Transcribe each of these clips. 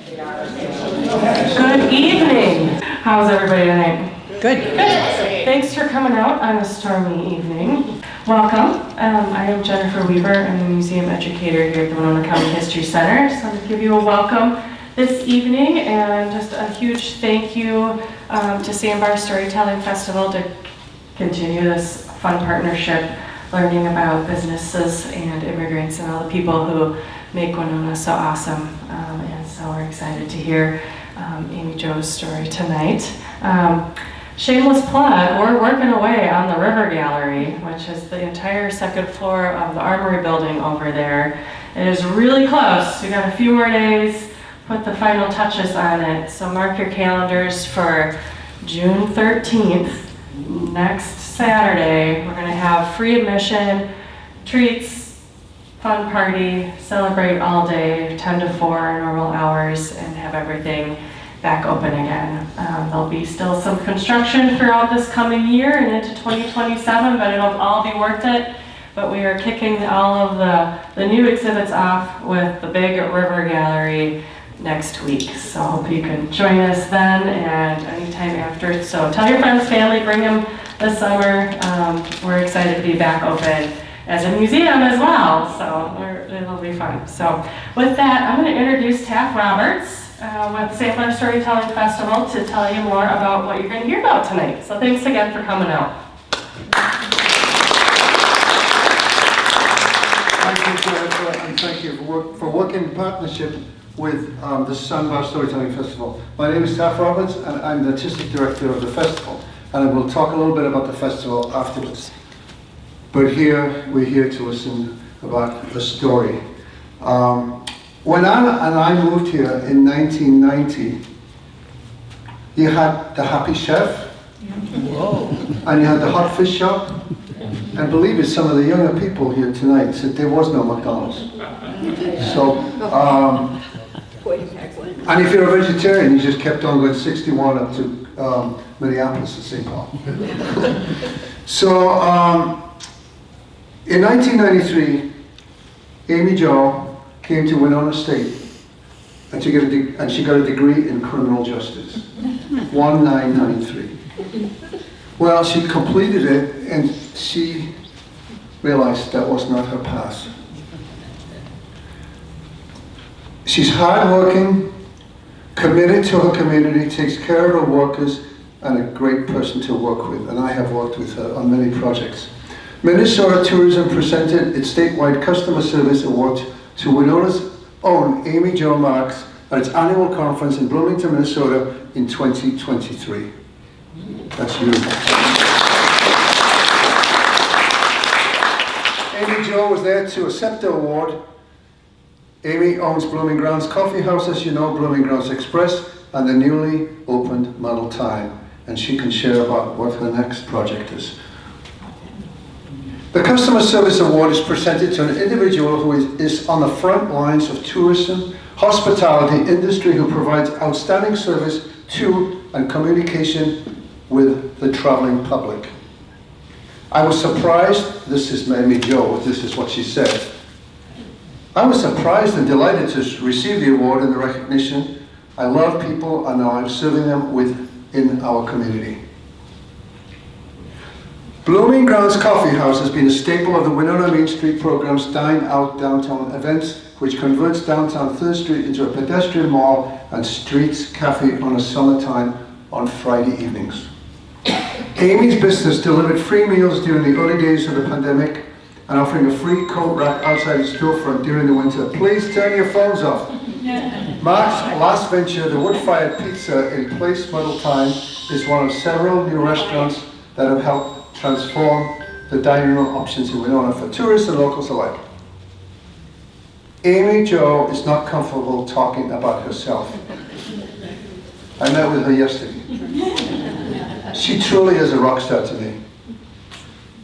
Good evening. How's everybody tonight? Good. Thanks for coming out on a stormy evening. Welcome. I am Jennifer Weaver. I'm the museum educator here at the Winona County History Center. So I'm going to give you a welcome this evening and just a huge thank you to Sandbar Storytelling Festival to continue this fun partnership, learning about businesses and immigrants and all the people who make Winona so awesome. And so we're excited to hear Amy Jo's story tonight. Shameless plug, we're working away on the River Gallery, which is the entire second floor of the Armory building over there. It is really close. We got a few more days, put the final touches on it. So mark your calendars for June 13th, next Saturday. We're gonna have free admission, treats, fun party, celebrate all day, 10 to 4 normal hours, and have everything back open again. There'll be still some construction throughout this coming year and into 2027, but it'll all be worth it. But we are kicking all of the new exhibits off with the big River Gallery next week. So I hope you can join us then and anytime after. So tell your friends, family, bring them this summer. We're excited to be back open as a museum as well. So it'll be fun. So with that, I'm going to introduce Taff Roberts with Sandbar Storytelling Festival to tell you more about what you're going to hear about tonight. So thanks again for coming out. Thank you, Jennifer, and thank you for working in partnership with the Sandbar Storytelling Festival. My name is Taff Roberts, and I'm the Artistic Director of the festival. And I will talk a little bit about the festival afterwards. But we're here to listen about the story. When Anna and I moved here in 1990, you had the Happy Chef, whoa, and you had the Hot Fish Shop, and believe it, some of the younger people here tonight said there was no McDonald's. So, and if you're a vegetarian, you just kept on going 61 up to Minneapolis and St. Paul. So, in 1993, Amy Jo came to Winona State and she got a degree in criminal justice, 1993. Well, she completed it and she realized that was not her path. She's hardworking, committed to her community, takes care of her workers, and a great person to work with. And I have worked with her on many projects. Minnesota Tourism presented its statewide customer service award to Winona's own Amy Jo Marks at its annual conference in Bloomington, Minnesota in 2023. That's you. Amy Jo was there to accept the award. Amy owns Blooming Grounds Coffee House, as you know, Blooming Grounds Express, and the newly opened Muddled Thyme. And she can share about what her next project is. The Customer Service Award is presented to an individual who is on the front lines of tourism, hospitality industry, who provides outstanding service to and communication with the traveling public. I was surprised, this is Amy Jo, this is what she said. I was surprised and delighted to receive the award and the recognition. I love people and I'm serving them within our community. Blooming Grounds Coffee House has been a staple of the Winona Main Street program's Dine Out Downtown events, which converts downtown 3rd Street into a pedestrian mall and streets cafe on a summertime on Friday evenings. Amy's business delivered free meals during the early days of the pandemic and offering a free coat rack outside the storefront during the winter. Please turn your phones off. Mark's last venture, the wood-fired pizza in Place Muddled Thyme, is one of several new restaurants that have helped transform the dining room options in Winona for tourists and locals alike. Amy Jo is not comfortable talking about herself. I met with her yesterday. She truly is a rock star to me.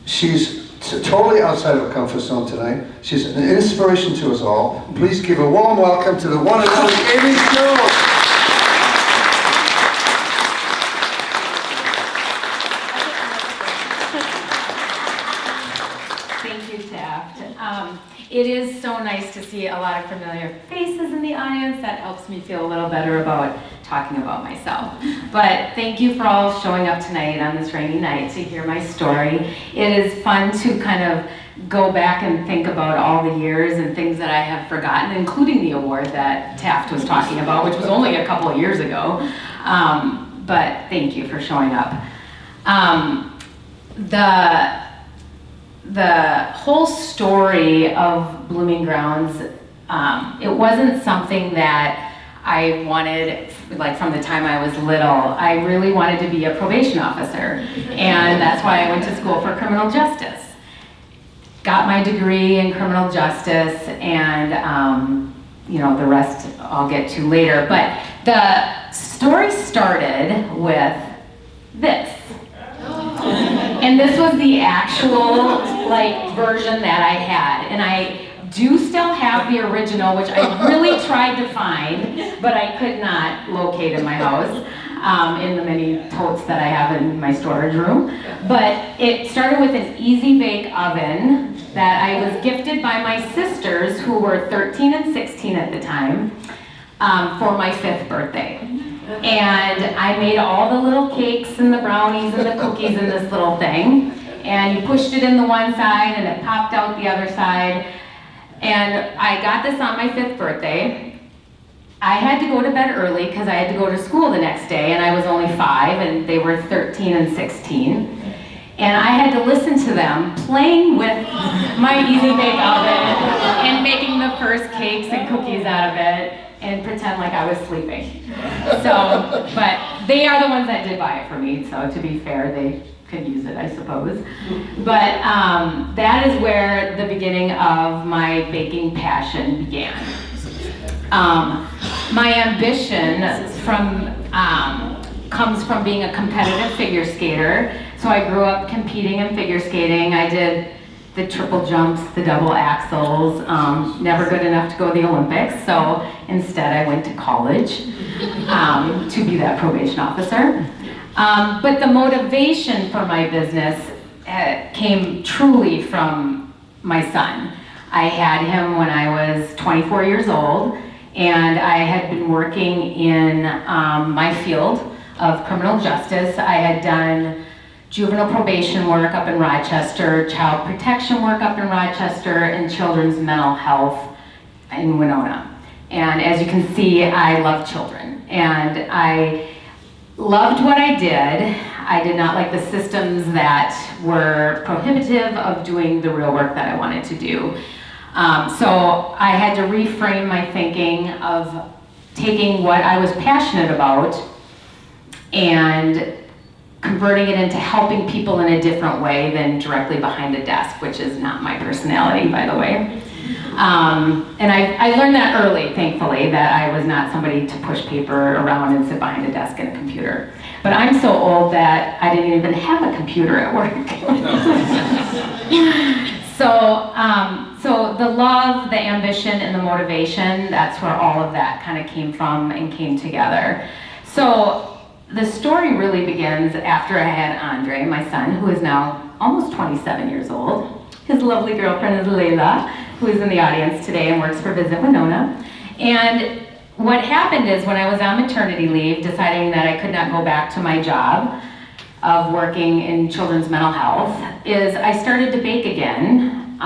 She's totally outside of her comfort zone tonight. She's an inspiration to us all. Please give a warm welcome to the one and only Amy Jo. It is so nice to see see a lot of familiar faces in the audience. That helps me feel a little better about talking about myself. But thank you for all showing up tonight on this rainy night to hear my story. It is fun to kind of go back and think about all the years and things that I have forgotten, including the award that Taft was talking about, which was only a couple of years ago. But thank you for showing up. The whole story of Blooming Grounds, it wasn't something that I wanted, like from the time I was little. I really wanted to be a probation officer, and that's why I went to school for criminal justice. Got my degree in criminal justice, and the rest I'll get to later. But the story started with this. And this was the actual version that I had. And I do still have the original, which I really tried to find, but I could not locate in my house, in the many totes that I have in my storage room. But it started with an easy bake oven that I was gifted by my sisters, who were 13 and 16 at the time, for my 5th birthday. And I made all the little cakes and the brownies and the cookies in this little thing. And you pushed it in the one side and it popped out the other side. And I got this on my 5th birthday. I had to go to bed early because I had to go to school the next day, and I was only 5 and they were 13 and 16. And I had to listen to them playing with my Easy Bake Oven and making the first cakes and cookies out of it and pretend like I was sleeping. So, but they are the ones that did buy it for me, so to be fair, they could use it, I suppose. But that is where the beginning of my baking passion began. My ambition comes from being a competitive figure skater. So I grew up competing in figure skating. I did the triple jumps, the double axels, never good enough to go to the Olympics, so instead I went to college to be that probation officer. But the motivation for my business came truly from my son. I had him when I was 24 years old, and I had been working in my field of criminal justice. I had done juvenile probation work up in Rochester, child protection work up in Rochester, and children's mental health in Winona. And as you can see, I love children. And I loved what I did. I did not like the systems that were prohibitive of doing the real work that I wanted to do. So I had to reframe my thinking of taking what I was passionate about and converting it into helping people in a different way than directly behind a desk, which is not my personality, by the way. And I learned that early, thankfully, that I was not somebody to push paper around and sit behind a desk and a computer. But I'm so old that I didn't even have a computer at work. So the love, the ambition, and the motivation, that's where all of that kind of came from and came together. So the story really begins after I had Andre, my son, who is now almost 27 years old. His lovely girlfriend is Layla, who is in the audience today and works for Visit Winona. And what happened is when I was on maternity leave, deciding that I could not go back to my job of working in children's mental health, is I started to bake again.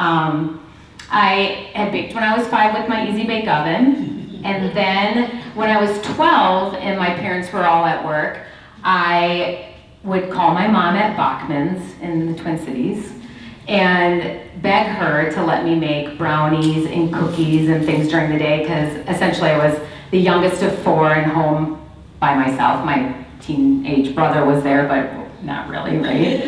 I had baked when I was 5 with my Easy Bake Oven. And then when I was 12 and my parents were all at work, I would call my mom at Bachman's in the Twin Cities and beg her to let me make brownies and cookies and things during the day, because essentially I was the youngest of 4 and home by myself. My teenage brother was there, but not really, right?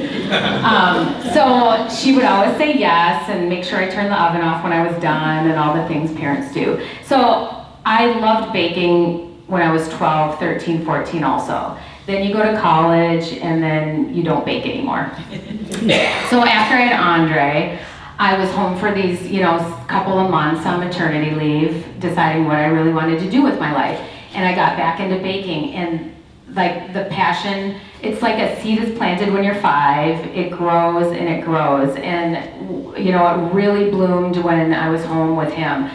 So she would always say yes and make sure I turned the oven off when I was done and all the things parents do. So I loved baking when I was 12, 13, 14 also. Then you go to college and then you don't bake anymore. So after I had Andre, I was home for these, couple of months on maternity leave, deciding what I really wanted to do with my life. And I got back into baking, and like the passion, it's like a seed is planted when you're 5, it grows and it grows. And it really bloomed when I was home with him.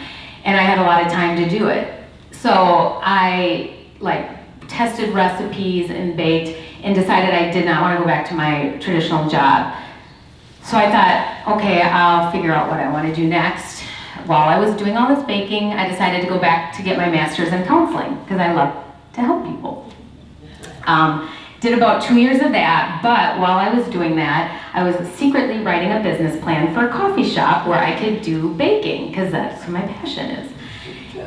and I had a lot of time to do it. So I tested recipes and baked and decided I did not want to go back to my traditional job. So I thought, okay, I'll figure out what I want to do next. While I was doing all this baking, I decided to go back to get my master's in counseling because I love to help people. Did about 2 years of that, but while I was doing that, I was secretly writing a business plan for a coffee shop where I could do baking because that's what my passion is.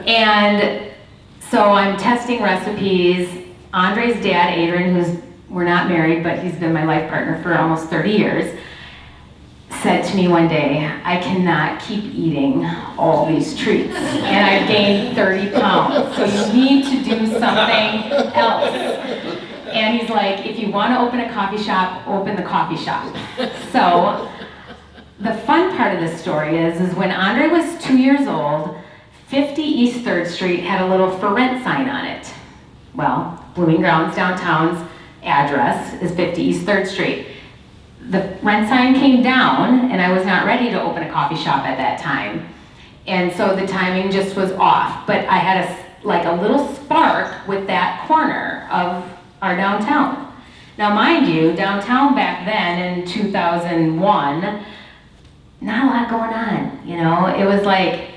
And so I'm testing recipes. Andre's dad, Adrian, we're not married, but he's been my life partner for almost 30 years, said to me one day, I cannot keep eating all these treats, and I've gained 30 pounds, so you need to do something else. And he's like, if you want to open a coffee shop, open the coffee shop. So the fun part of this story is when Andre was 2 years old, 50 East 3rd Street had a little for rent sign on it. Well, Blooming Grounds downtown's address is 50 East 3rd Street. The rent sign came down and I was not ready to open a coffee shop at that time. And so the timing just was off. But I had a little spark with that corner of our downtown. Now mind you, downtown back then in 2001, not a lot going on, you know? It was like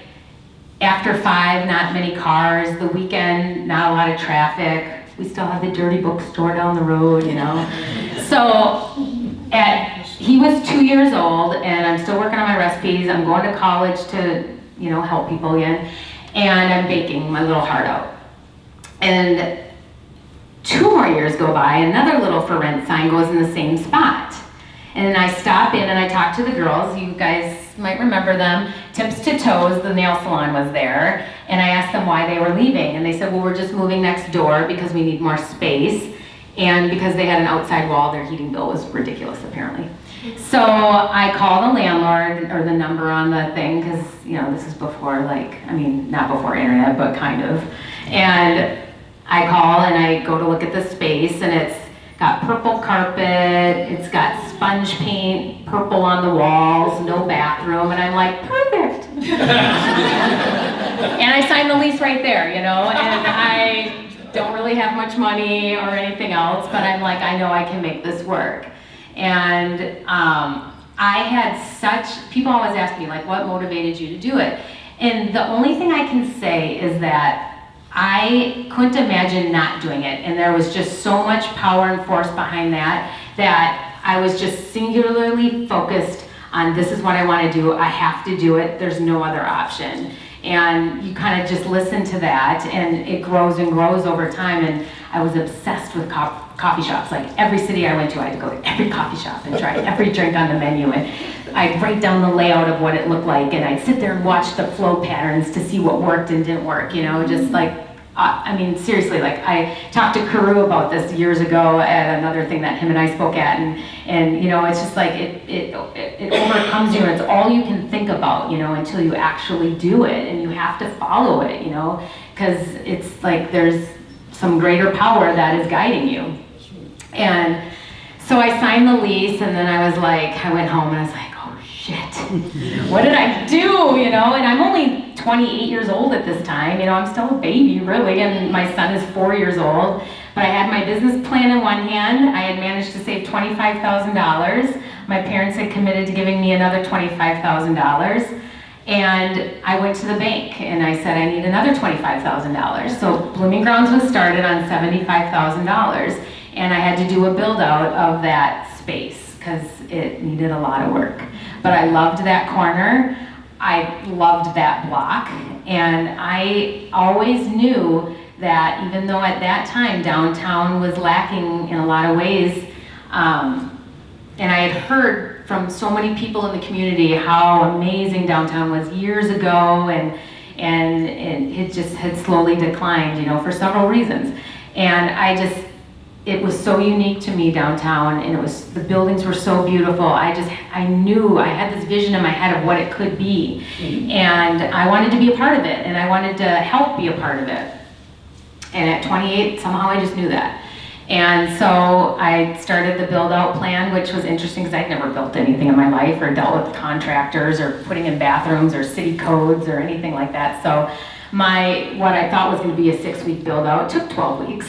after 5, not many cars. The weekend, not a lot of traffic. We still have the dirty bookstore down the road, you know? So he was 2 years old and I'm still working on my recipes. I'm going to college to, help people again. And I'm baking my little heart out. And 2 more years go by, another little for rent sign goes in the same spot. And I stop in and I talk to the girls. You guys might remember them. Tips to Toes, the nail salon, was there. And I asked them why they were leaving. And they said, well, we're just moving next door because we need more space. And because they had an outside wall, their heating bill was ridiculous, apparently. So I called the landlord, or the number on the thing, because, this is before, not before internet, but kind of. And I call and I go to look at the space, and it's got purple carpet, it's got sponge paint, purple on the walls, no bathroom, and I'm like, perfect. And I signed the lease right there, and I don't really have much money or anything else, but I'm like, I know I can make this work. And I had people always ask me, what motivated you to do it? And the only thing I can say is that I couldn't imagine not doing it, and there was just so much power and force behind that I was just singularly focused on this is what I want to do, I have to do it, there's no other option. And you kind of just listen to that, and it grows and grows over time, and I was obsessed with coffee shops. Like every city I went to, I had to go to every coffee shop and try every drink on the menu, and I'd write down the layout of what it looked like, and I'd sit there and watch the flow patterns to see what worked and didn't work, seriously, I talked to Karu about this years ago at another thing that him and I spoke at, and it's just it overcomes you, and it's all you can think about, until you actually do it, and you have to follow it, because it's there's some greater power that is guiding you. And so I signed the lease, and then I went home and I was like, oh shit, what did I do, and I'm only 28 years old at this time, I'm still a baby really, and my son is 4 years old, but I had my business plan in one hand. I had managed to save $25,000. My parents had committed to giving me another $25,000, and I went to the bank and I said I need another $25,000. So Blooming Grounds was started on $75,000, and I had to do a build out of that space because it needed a lot of work. But I loved that corner. I loved that block, and I always knew that even though at that time downtown was lacking in a lot of ways, and I had heard from so many people in the community how amazing downtown was years ago, and it just had slowly declined, for several reasons. And it was so unique to me downtown, and the buildings were so beautiful. I knew, I had this vision in my head of what it could be, and I wanted to be a part of it, and I wanted to help be a part of it. And at 28, somehow I just knew that. And so I started the build out plan, which was interesting because I'd never built anything in my life or dealt with contractors or putting in bathrooms or city codes or anything like that. So what I thought was going to be a 6-week build out took 12 weeks.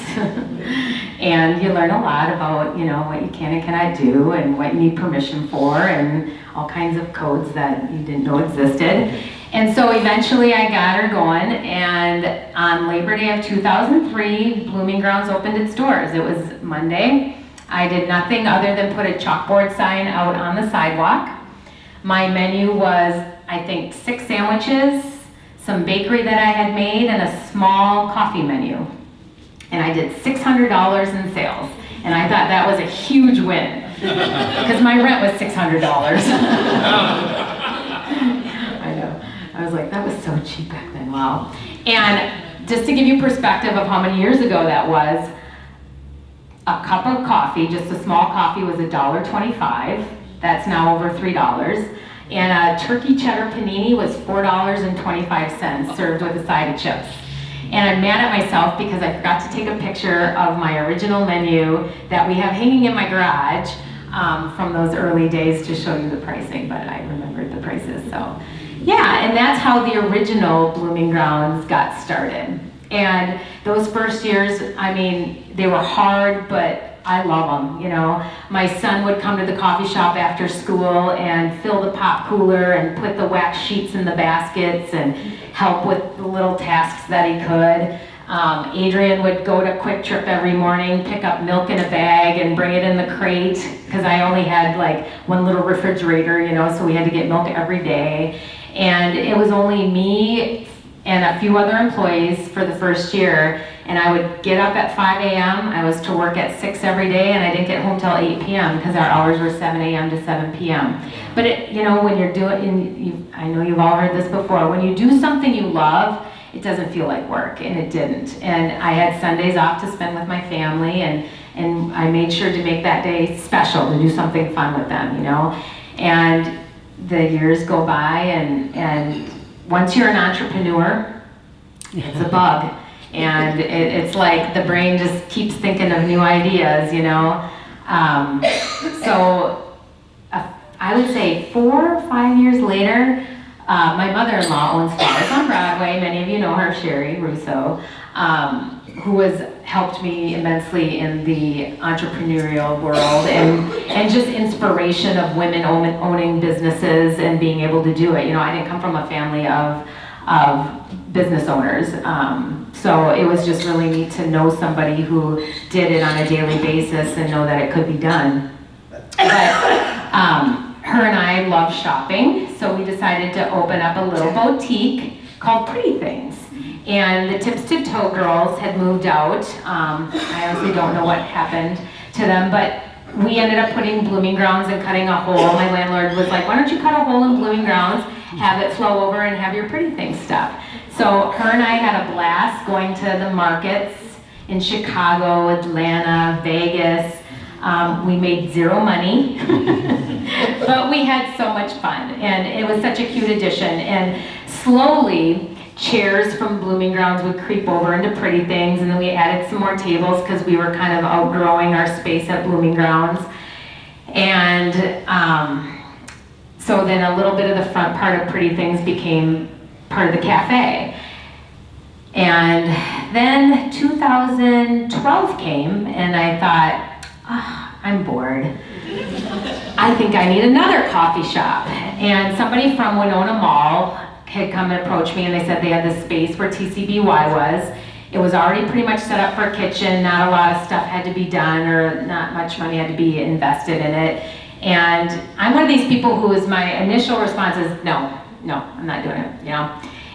And you learn a lot about, what you can and cannot do and what you need permission for and all kinds of codes that you didn't know existed. And so eventually I got her going, and on Labor Day of 2003, Blooming Grounds opened its doors. It was Monday. I did nothing other than put a chalkboard sign out on the sidewalk. My menu was, I think, 6 sandwiches, some bakery that I had made, and a small coffee menu. And I did $600 in sales. And I thought that was a huge win, because my rent was $600. I know. I was like, that was so cheap back then, wow. And just to give you perspective of how many years ago that was, a cup of coffee, just a small coffee, was $1.25. That's now over $3. And a turkey cheddar panini was $4.25, served with a side of chips. And I'm mad at myself because I forgot to take a picture of my original menu that we have hanging in my garage from those early days to show you the pricing, but I remembered the prices, so. Yeah, and that's how the original Blooming Grounds got started. And those first years, they were hard, but I love them, My son would come to the coffee shop after school and fill the pop cooler and put the wax sheets in the baskets and help with the little tasks that he could. Adrian would go to Quick Trip every morning, pick up milk in a bag and bring it in the crate, because I only had like one little refrigerator, so we had to get milk every day. And it was only me and a few other employees for the first year, and I would get up at 5 a.m. I was to work at 6 every day, and I didn't get home till 8 p.m. because our hours were 7 a.m. to 7 p.m. But when you're doing, I know you've all heard this before, when you do something you love, it doesn't feel like work, and it didn't. And I had Sundays off to spend with my family, and I made sure to make that day special, to do something fun with them, And the years go by, and once you're an entrepreneur, it's a bug. And it's like the brain just keeps thinking of new ideas, I would say 4 or 5 years later, my mother-in-law owns Flowers on Broadway. Many of you know her, Sherry Russo, who has helped me immensely in the entrepreneurial world and just inspiration of women owning businesses and being able to do it. I didn't come from a family of business owners. So it was just really neat to know somebody who did it on a daily basis and know that it could be done. But her and I love shopping, so we decided to open up a little boutique called Pretty Things. And the Tips to Toe girls had moved out. I honestly don't know what happened to them, but we ended up putting Blooming Grounds and cutting a hole. My landlord was like, why don't you cut a hole in Blooming Grounds, have it flow over, and have your Pretty Things stuff. So her and I had a blast going to the markets in Chicago, Atlanta, Vegas. We made zero money, but we had so much fun, and it was such a cute addition. And slowly, chairs from Blooming Grounds would creep over into Pretty Things, and then we added some more tables because we were kind of outgrowing our space at Blooming Grounds. And so then a little bit of the front part of Pretty Things became part of the cafe. And then 2012 came, and I thought, I'm bored. I think I need another coffee shop. And somebody from Winona Mall had come and approached me, and they said they had this space where TCBY was. It was already pretty much set up for a kitchen, not a lot of stuff had to be done, or not much money had to be invested in it. And I'm one of these people who is, my initial response is, no, I'm not doing it,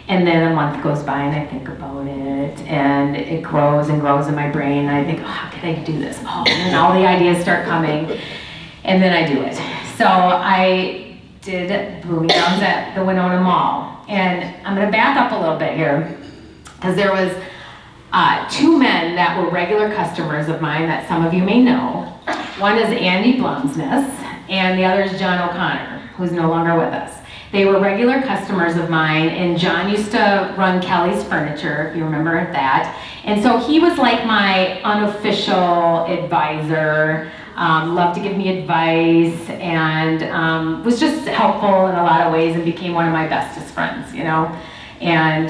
And then a month goes by and I think about it, and it grows and grows in my brain, and I think, how can I do this? And then all the ideas start coming, and then I do it. So I did Blooming Grounds at the Winona Mall. And I'm gonna back up a little bit here, because there was 2 men that were regular customers of mine that some of you may know. One is Andy Blumsness, and the other is John O'Connor, who's no longer with us. They were regular customers of mine, and John used to run Kelly's Furniture, if you remember that. And so he was like my unofficial advisor, loved to give me advice, and was just helpful in a lot of ways and became one of my bestest friends, you know. And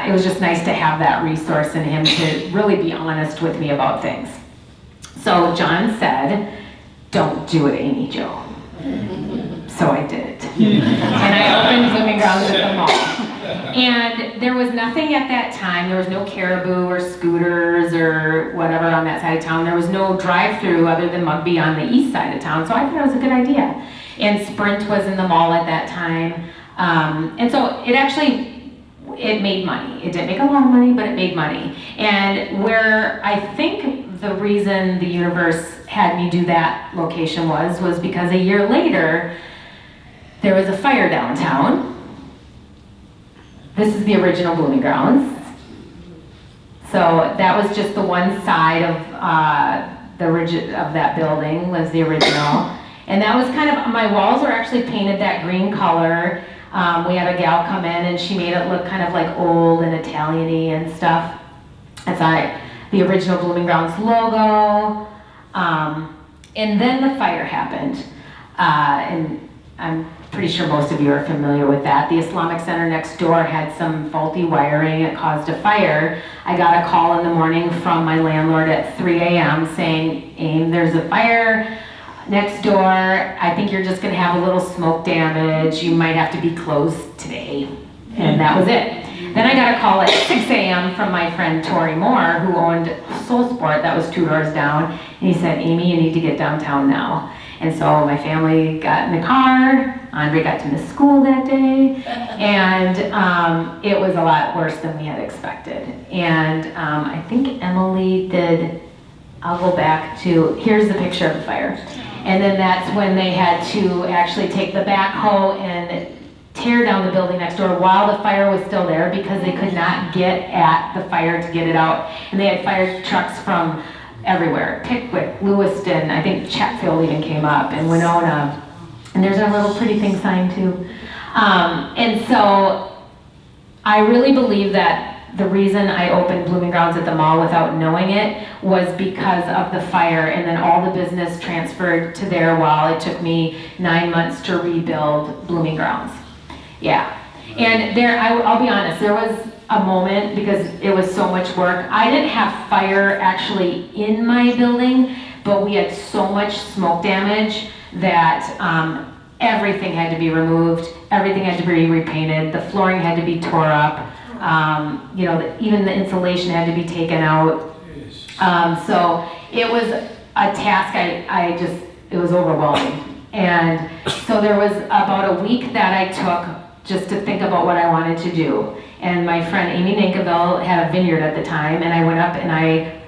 it was just nice to have that resource in him to really be honest with me about things. So John said, "Don't do it, Amy Jo." So I did it. And I opened Blooming Grounds at the mall. And there was nothing at that time. There was no Caribou or Scooters or whatever on that side of town. There was no drive-through other than Mugby on the east side of town. So I thought it was a good idea. And Sprint was in the mall at that time. And so it made money. It didn't make a lot of money, but it made money. And where I think the reason the universe had me do that location was because a year later, there was a fire downtown. This is the original Blooming Grounds. So that was just the one side of of that building was the original. And that was kind of, my walls were actually painted that green color. We had a gal come in and she made it look kind of like old and Italian-y and stuff. That's the original Blooming Grounds logo. And then the fire happened. And I'm pretty sure most of you are familiar with that. The Islamic Center next door had some faulty wiring. It caused a fire. I got a call in the morning from my landlord at 3 a.m. saying, "Aim, there's a fire next door. I think you're just going to have a little smoke damage. You might have to be closed today." And that was it. Then I got a call at 6 a.m. from my friend Tori Moore, who owned Soul Sport, that was 2 doors down. And he said, "Amy, you need to get downtown now." And so my family got in the car. Andre got to miss school that day. And it was a lot worse than we had expected. And I think Emily did, I'll go back to, here's the picture of the fire. And then that's when they had to actually take the backhoe and tear down the building next door while the fire was still there because they could not get at the fire to get it out. And they had fire trucks from everywhere. Pickwick, Lewiston, I think Chatfield even came up, and Winona. And there's our little pretty thing sign too. And so I really believe that the reason I opened Blooming Grounds at the mall without knowing it was because of the fire, and then all the business transferred to there while it took me 9 months to rebuild Blooming Grounds. Yeah. And I'll be honest, there was a moment because it was so much work. I didn't have fire actually in my building, but we had so much smoke damage that everything had to be removed, everything had to be repainted, the flooring had to be tore up, even the insulation had to be taken out. So it was a task, it was overwhelming. And so there was about a week that I took just to think about what I wanted to do. And my friend Amy Nankaville had a vineyard at the time, and I went up and I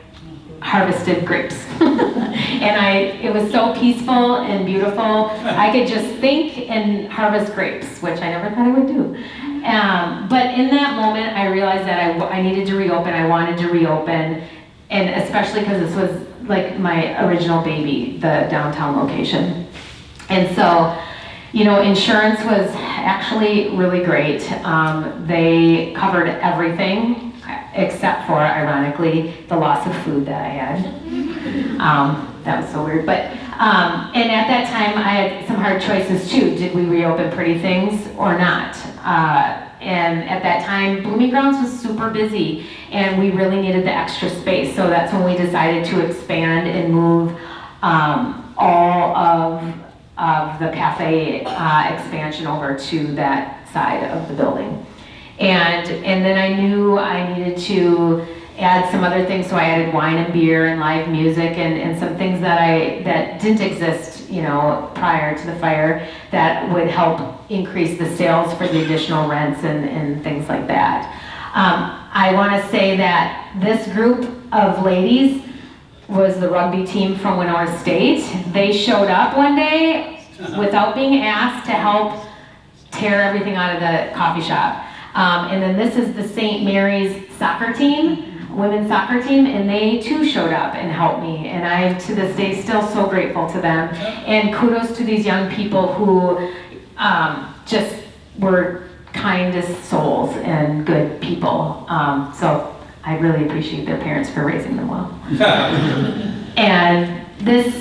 harvested grapes. And it was so peaceful and beautiful. I could just think and harvest grapes, which I never thought I would do. But in that moment, I realized that I needed to reopen. I wanted to reopen, and especially because this was like my original baby, the downtown location. And so, insurance was actually really great. They covered everything except for, ironically, the loss of food that I had. That was so weird. But and at that time, I had some hard choices too. Did we reopen Pretty Things or not? And at that time, Blooming Grounds was super busy, and we really needed the extra space. So that's when we decided to expand and move all of the cafe expansion over to that side of the building. And then I knew I needed to add some other things, so I added wine and beer and live music and some things that didn't exist, prior to the fire that would help increase the sales for the additional rents and things like that. I want to say that this group of ladies was the rugby team from Winona State. They showed up one day without being asked to help tear everything out of the coffee shop. And then this is the St. Mary's soccer team, women's soccer team, and they too showed up and helped me. And I, to this day, still so grateful to them. And kudos to these young people who just were kindest souls and good people. So I really appreciate their parents for raising them well. And this,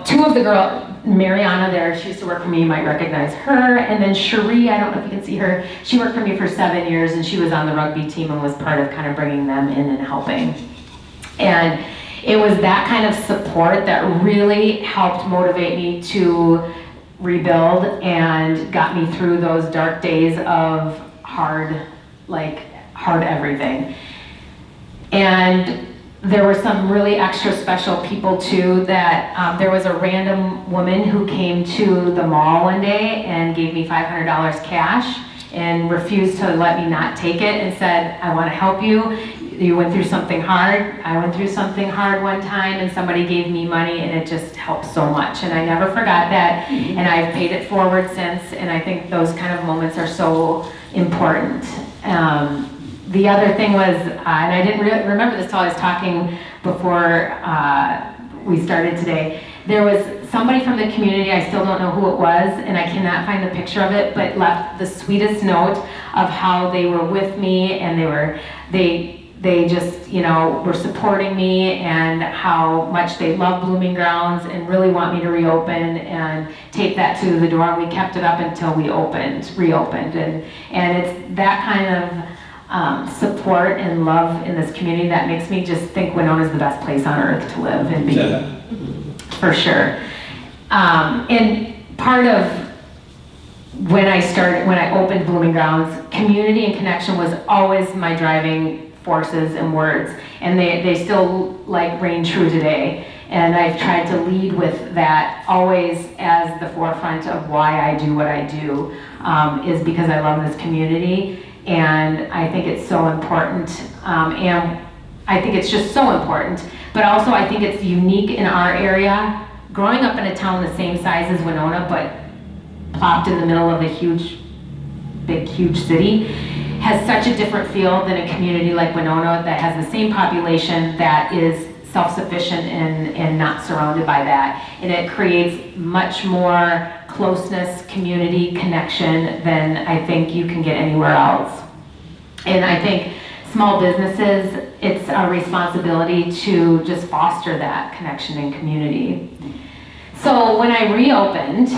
two of the girls, Mariana there, she used to work for me, you might recognize her, and then Cherie, I don't know if you can see her, she worked for me for 7 years, and she was on the rugby team and was part of kind of bringing them in and helping. And it was that kind of support that really helped motivate me to rebuild and got me through those dark days of hard everything. And there were some really extra special people too, that there was a random woman who came to the mall one day and gave me $500 cash and refused to let me not take it and said, I want to help you. You went through something hard. I went through something hard one time and somebody gave me money and it just helped so much. And I never forgot that, and I've paid it forward since, and I think those kind of moments are so important. The other thing was, and I didn't remember this till I was talking before we started today, there was somebody from the community, I still don't know who it was, and I cannot find the picture of it, but left the sweetest note of how they were with me, and they just, were supporting me, and how much they love Blooming Grounds and really want me to reopen and take that to the door. We kept it up until we reopened, and it's that kind of support and love in this community that makes me just think Winona is the best place on earth to live and be, for sure. And part of when I opened Blooming Grounds, community and connection was always my driving forces and words, and they still reign true today. And I've tried to lead with that always as the forefront of why I do what I do, is because I love this community. And I think it's so important, and I think it's just so important, but also I think it's unique in our area. Growing up in a town the same size as Winona, but plopped in the middle of a huge city, has such a different feel than a community like Winona that has the same population that is self-sufficient and not surrounded by that. And it creates much more closeness, community, connection than I think you can get anywhere else. And I think small businesses, it's our responsibility to just foster that connection and community. So when I reopened,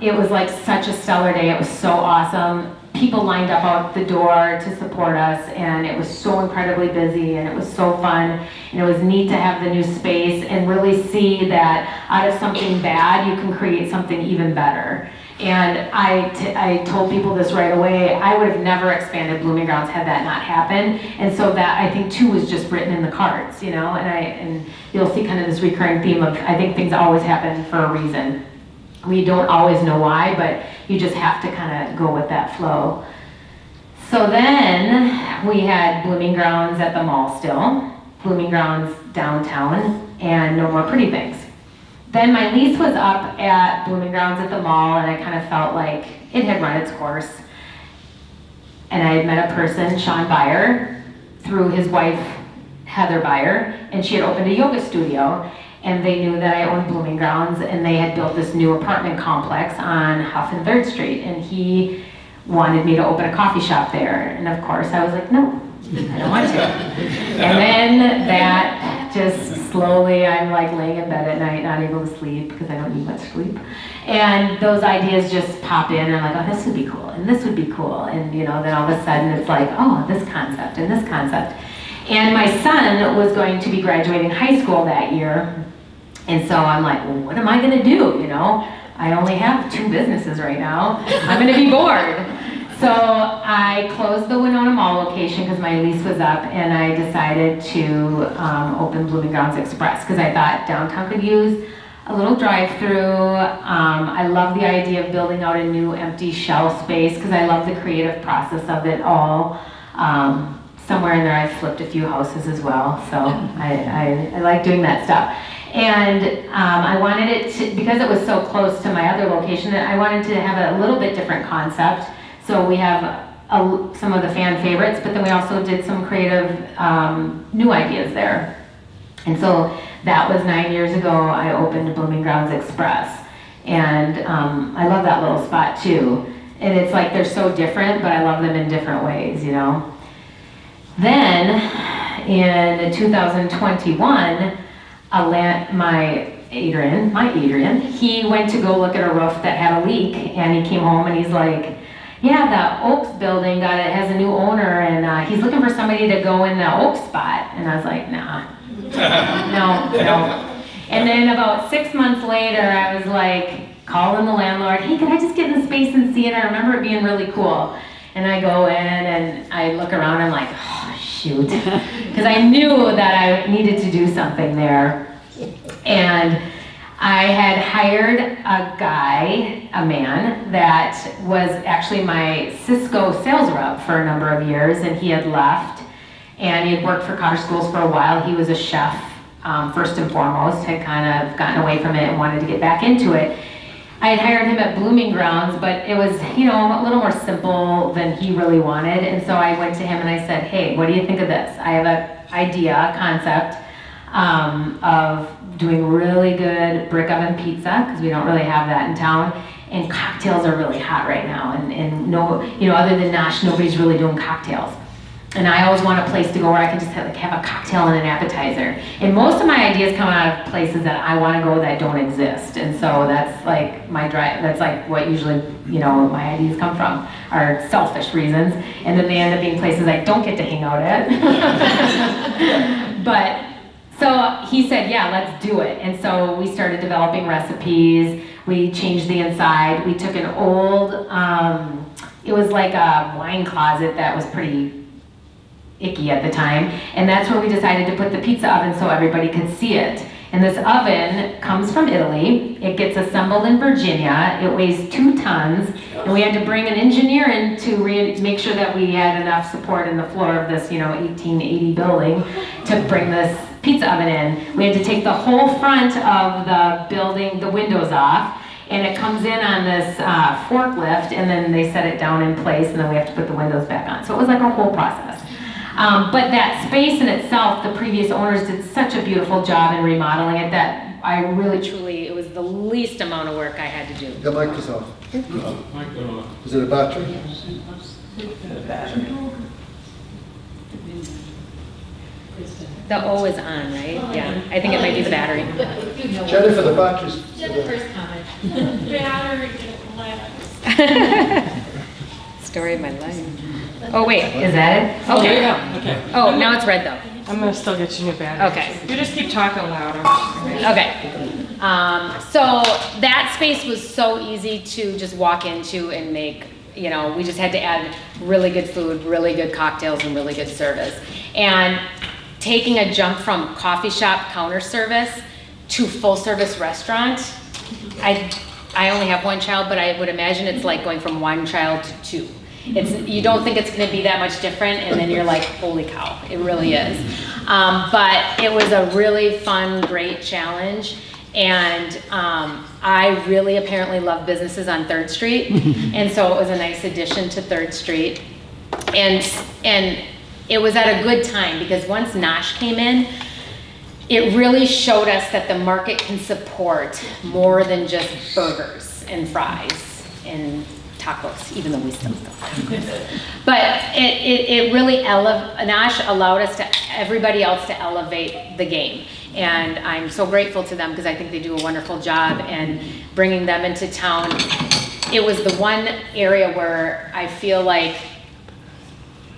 it was such a stellar day. It was so awesome. People lined up out the door to support us, and it was so incredibly busy, and it was so fun, and it was neat to have the new space and really see that out of something bad you can create something even better. And I told people this right away, I would have never expanded Blooming Grounds had that not happened, and so that I think too was just written in the cards, and you'll see kind of this recurring theme of I think things always happen for a reason. We don't always know why, but you just have to kind of go with that flow. So then we had Blooming Grounds at the mall still, Blooming Grounds downtown, and No More Pretty Things. Then my lease was up at Blooming Grounds at the mall, and I kind of felt like it had run its course. And I had met a person, Sean Byer, through his wife, Heather Byer, and she had opened a yoga studio. And they knew that I owned Blooming Grounds, and they had built this new apartment complex on Huff and 3rd Street, and he wanted me to open a coffee shop there. And of course I was like, no, I don't want to. And then that just slowly, I'm laying in bed at night, not able to sleep because I don't need much sleep. And those ideas just pop in, and I'm like, oh, this would be cool, and this would be cool. And then all of a sudden it's like, oh, this concept and this concept. And my son was going to be graduating high school that year. And so I'm like, well, what am I gonna do, I only have 2 businesses right now. I'm gonna be bored. So I closed the Winona Mall location because my lease was up, and I decided to open Blooming Grounds Express because I thought downtown could use a little drive-through. I love the idea of building out a new empty shell space because I love the creative process of it all. Somewhere in there I flipped a few houses as well, so I like doing that stuff. And I wanted it to, because it was so close to my other location, I wanted to have a little bit different concept. So we have some of the fan favorites, but then we also did some creative new ideas there. And so that was 9 years ago, I opened Blooming Grounds Express. And I love that little spot too. And it's like they're so different, but I love them in different ways, you know. Then in 2021, Adrian, he went to go look at a roof that had a leak, and he came home and he's like, yeah, the Oaks building has a new owner, and he's looking for somebody to go in the Oaks spot. And I was like, nah, no. And then about 6 months later, I was like, calling the landlord, hey, can I just get in the space and see it? I remember it being really cool. And I go in and I look around, and I'm like, oh, shoot. Because I knew that I needed to do something there. And I had hired a man that was actually my Cisco sales rep for a number of years, and he had left, and he had worked for car schools for a while. He was a chef, first and foremost, had kind of gotten away from it and wanted to get back into it. I had hired him at Blooming Grounds, but it was, you know, a little more simple than he really wanted, and so I went to him and I said, hey, what do you think of this? I have an idea, a concept of doing really good brick oven pizza, because we don't really have that in town, and cocktails are really hot right now, and no, you know, other than Nosh, nobody's really doing cocktails. And I always want a place to go where I can just have a cocktail and an appetizer. And most of my ideas come out of places that I want to go that don't exist. And so that's like my drive, that's like what usually, you know, my ideas come from, are selfish reasons. And then they end up being places I don't get to hang out at. But so he said, yeah, let's do it. And so we started developing recipes. We changed the inside. We took an old, it was like a wine closet that was pretty icky at the time, and that's where we decided to put the pizza oven so everybody could see it. And this oven comes from Italy. It gets assembled in Virginia. It weighs 2 tons, and we had to bring an engineer in to make sure that we had enough support in the floor of this, you know, 1880 building to bring this pizza oven in. We had to take the whole front of the building, the windows off, and it comes in on this forklift, and then they set it down in place, and then we have to put the windows back on. So it was like a whole process. But that space in itself, the previous owners did such a beautiful job in remodeling it that I really, truly, it was the least amount of work I had to do. The mic is off. Is it a battery? The O is on, right? Yeah, I think it might be the battery. Jennifer, the battery's... Jennifer's comment. Battery didn't Story of my life. Oh wait, is that it? Okay. Okay. Oh, now it's red though. I'm gonna still get you new batteries. Okay. You just keep talking louder. Okay. So that space was so easy to just walk into and make, you know, we just had to add really good food, really good cocktails, and really good service. And taking a jump from coffee shop counter service to full service restaurant, I only have 1 child, but I would imagine it's like going from 1 child to 2. You don't think it's going to be that much different, and then you're like, holy cow, it really is. But it was a really fun, great challenge, and I really apparently love businesses on 3rd Street, and so it was a nice addition to 3rd Street, and it was at a good time, because once Nosh came in, it really showed us that the market can support more than just burgers and fries and tacos, even though we still tacos. But it really, Nosh allowed us everybody else to elevate the game. And I'm so grateful to them, because I think they do a wonderful job, and bringing them into town. It was the one area where I feel like,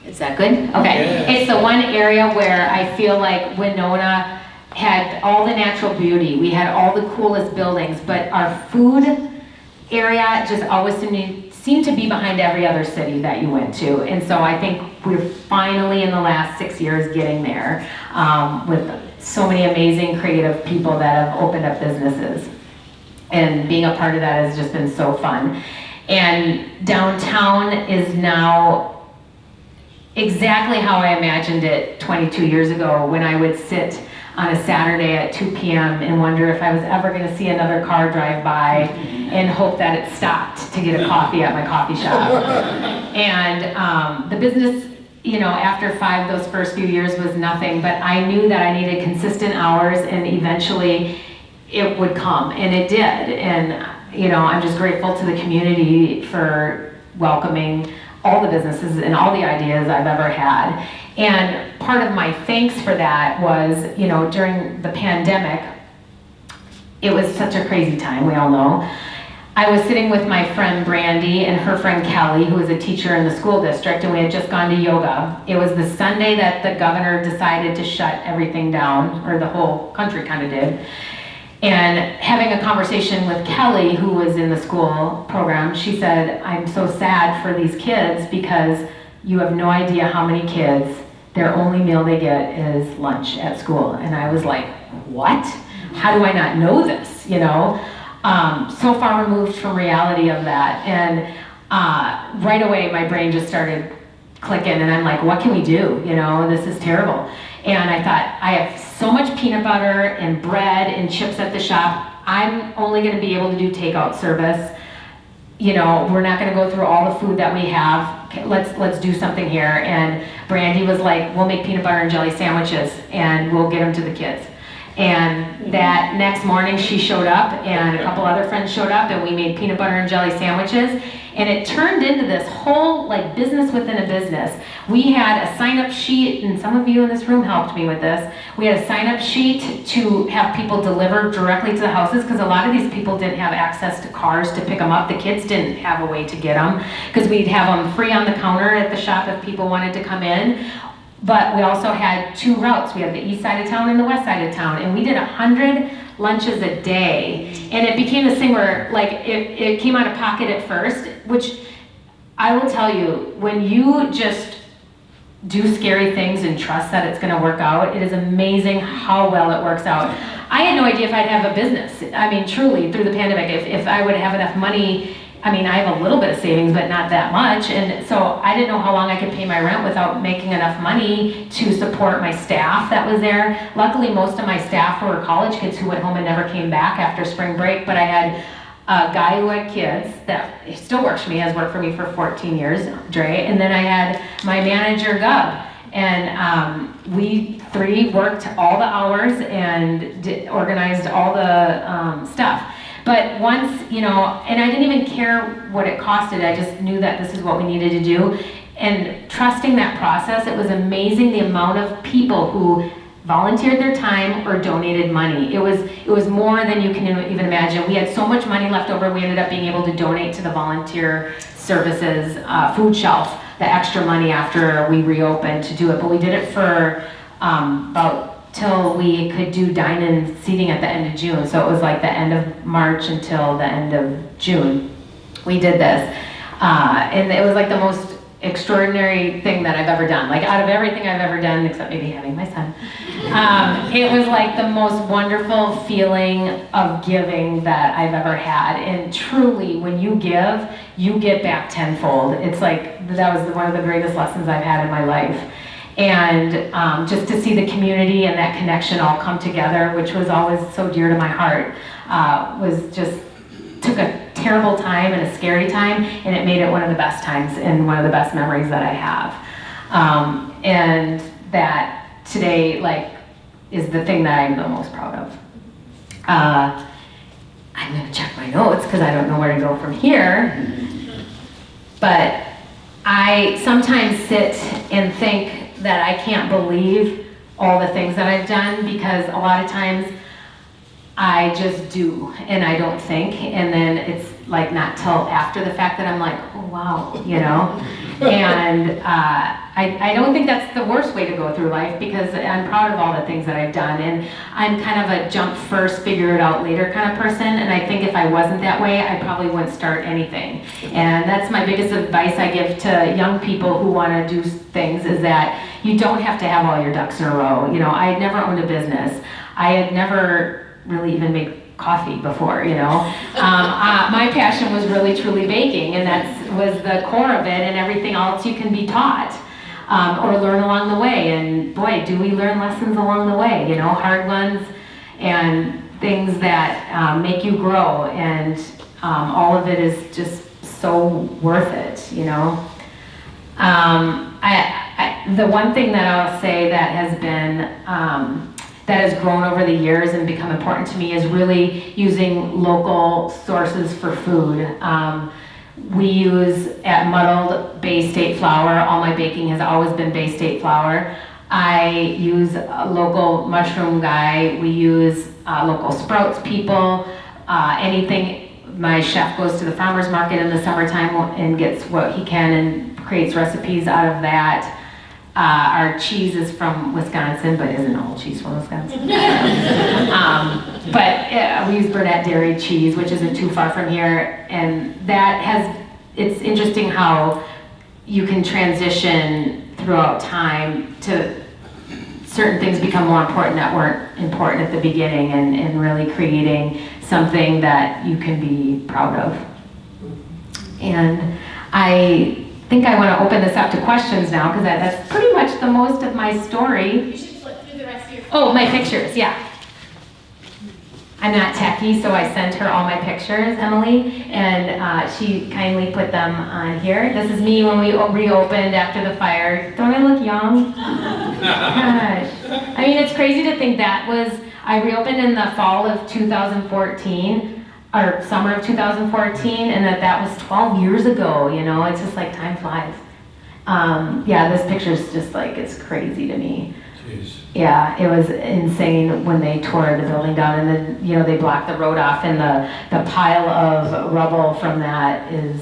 is that good? Okay. Yeah. It's the one area where I feel like Winona had all the natural beauty. We had all the coolest buildings, but our food area just always seemed to be behind every other city that you went to. And so I think we're finally, in the last 6 years, getting there with so many amazing creative people that have opened up businesses. And being a part of that has just been so fun. And downtown is now exactly how I imagined it 22 years ago, when I would sit on a Saturday at 2 p.m. and wonder if I was ever going to see another car drive by, and hope that it stopped to get a coffee at my coffee shop. And the business, you know, after 5, those first few years was nothing, but I knew that I needed consistent hours, and eventually it would come, and it did. And I'm just grateful to the community for welcoming all the businesses and all the ideas I've ever had. And part of my thanks for that was, during the pandemic, it was such a crazy time, we all know. I was sitting with my friend Brandy and her friend Kelly, who was a teacher in the school district, and we had just gone to yoga. It was the Sunday that the governor decided to shut everything down, or the whole country kind of did. And having a conversation with Kelly, who was in the school program, she said, I'm so sad for these kids because you have no idea how many kids, their only meal they get is lunch at school. And I was like, what? How do I not know this, So far removed from reality of that. And right away, my brain just started clicking, and I'm like, what can we do? This is terrible. And I thought, I have so much peanut butter and bread and chips at the shop. I'm only going to be able to do takeout service. We're not going to go through all the food that we have. Okay, let's do something here. And Brandy was like, we'll make peanut butter and jelly sandwiches, and we'll get them to the kids. And that next morning she showed up, and a couple other friends showed up, and we made peanut butter and jelly sandwiches. And it turned into this whole business within a business. We had a sign-up sheet, and some of you in this room helped me with this. We had a sign-up sheet to have people deliver directly to the houses, because a lot of these people didn't have access to cars to pick them up. The kids didn't have a way to get them, because we'd have them free on the counter at the shop if people wanted to come in. But we also had 2 routes. We had the east side of town and the west side of town, and we did 100 lunches a day. And it became this thing where it came out of pocket at first, which I will tell you, when you just do scary things and trust that it's gonna work out, it is amazing how well it works out. I had no idea if I'd have a business. I mean, truly, through the pandemic, if I would have enough money. I mean, I have a little bit of savings, but not that much. And so I didn't know how long I could pay my rent without making enough money to support my staff that was there. Luckily, most of my staff were college kids who went home and never came back after spring break. But I had a guy who had kids that still works for me, has worked for me for 14 years, Dre. And then I had my manager, Gub. And we 3 worked all the hours and organized all the stuff. But once, and I didn't even care what it costed, I just knew that this is what we needed to do. And trusting that process, it was amazing the amount of people who volunteered their time or donated money. It was more than you can even imagine. We had so much money left over, we ended up being able to donate to the volunteer services food shelf, the extra money after we reopened to do it. But we did it for about till we could do dine-in seating at the end of June. So it was like the end of March until the end of June. We did this. And it was like the most extraordinary thing that I've ever done. Like out of everything I've ever done, except maybe having my son. It was like the most wonderful feeling of giving that I've ever had. And truly, when you give, you get back tenfold. It's like, that was one of the greatest lessons I've had in my life. And just to see the community and that connection all come together, which was always so dear to my heart, took a terrible time and a scary time, and it made it one of the best times and one of the best memories that I have. And that today, is the thing that I'm the most proud of. I'm gonna check my notes because I don't know where to go from here. But I sometimes sit and think that I can't believe all the things that I've done, because a lot of times I just do and I don't think, and then it's not till after the fact that I'm like, oh wow, and I don't think that's the worst way to go through life, because I'm proud of all the things that I've done, and I'm kind of a jump first, figure it out later kind of person, and I think if I wasn't that way, I probably wouldn't start anything. And that's my biggest advice I give to young people who want to do things, is that you don't have to have all your ducks in a row. I had never owned a business. I had never really even made coffee before, my passion was really truly baking, and that was the core of it, and everything else you can be taught or learn along the way. And boy, do we learn lessons along the way, hard ones and things that make you grow, and all of it is just so worth it. The one thing that I'll say that has been that has grown over the years and become important to me is really using local sources for food. We use at Muddled Bay State flour. All my baking has always been Bay State flour. I use a local mushroom guy. We use local sprouts people. Anything, my chef goes to the farmer's market in the summertime and gets what he can and creates recipes out of that. Our cheese is from Wisconsin, but isn't all cheese from Wisconsin. But we use Burnett Dairy cheese, which isn't too far from here, and it's interesting how you can transition throughout time to certain things become more important that weren't important at the beginning, and really creating something that you can be proud of. And I think I want to open this up to questions now, because that's pretty much the most of my story. You should flip through the rest of your Oh, my pictures, yeah. I'm not techie, so I sent her all my pictures, Emily, and she kindly put them on here. This is me when we reopened after the fire. Don't I look young? Gosh. I mean, it's crazy to think I reopened in the fall of 2014. Or summer of 2014, and that was 12 years ago, it's just like time flies. Yeah, this picture's just like, it's crazy to me. Jeez. Yeah, it was insane when they tore the building down, and then, they blocked the road off, and the pile of rubble from that is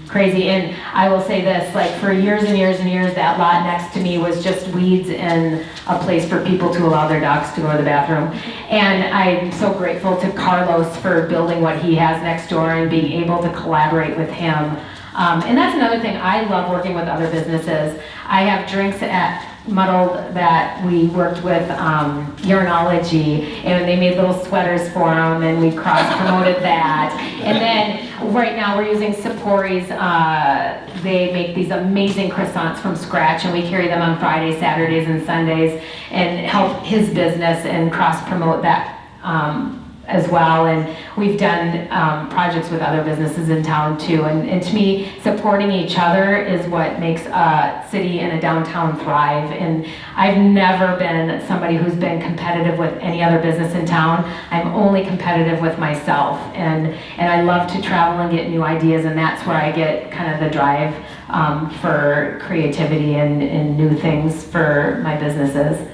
crazy. And I will say this, like for years and years and years, that lot next to me was just weeds and a place for people to allow their dogs to go to the bathroom. And I'm so grateful to Carlos for building what he has next door and being able to collaborate with him. And that's another thing, I love working with other businesses. I have drinks at Muddled that we worked with Urinology, and they made little sweaters for them, and we cross-promoted that. And then right now we're using Sapori's. They make these amazing croissants from scratch, and we carry them on Fridays, Saturdays, and Sundays, and help his business and cross-promote that as well. And we've done projects with other businesses in town too. And to me, supporting each other is what makes a city and a downtown thrive. And I've never been somebody who's been competitive with any other business in town. I'm only competitive with myself. And I love to travel and get new ideas, and that's where I get kind of the drive for creativity and new things for my businesses.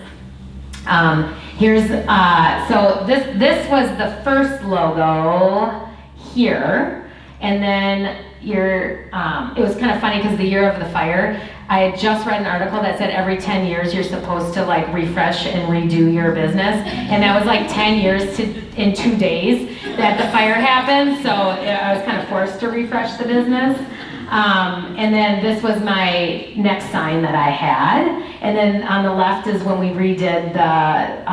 So this was the first logo here, and then it was kind of funny because the year of the fire, I had just read an article that said every 10 years you're supposed to like refresh and redo your business, and that was like 10 years in 2 days that the fire happened, so I was kind of forced to refresh the business. And then this was my next sign that I had. And then on the left is when we redid the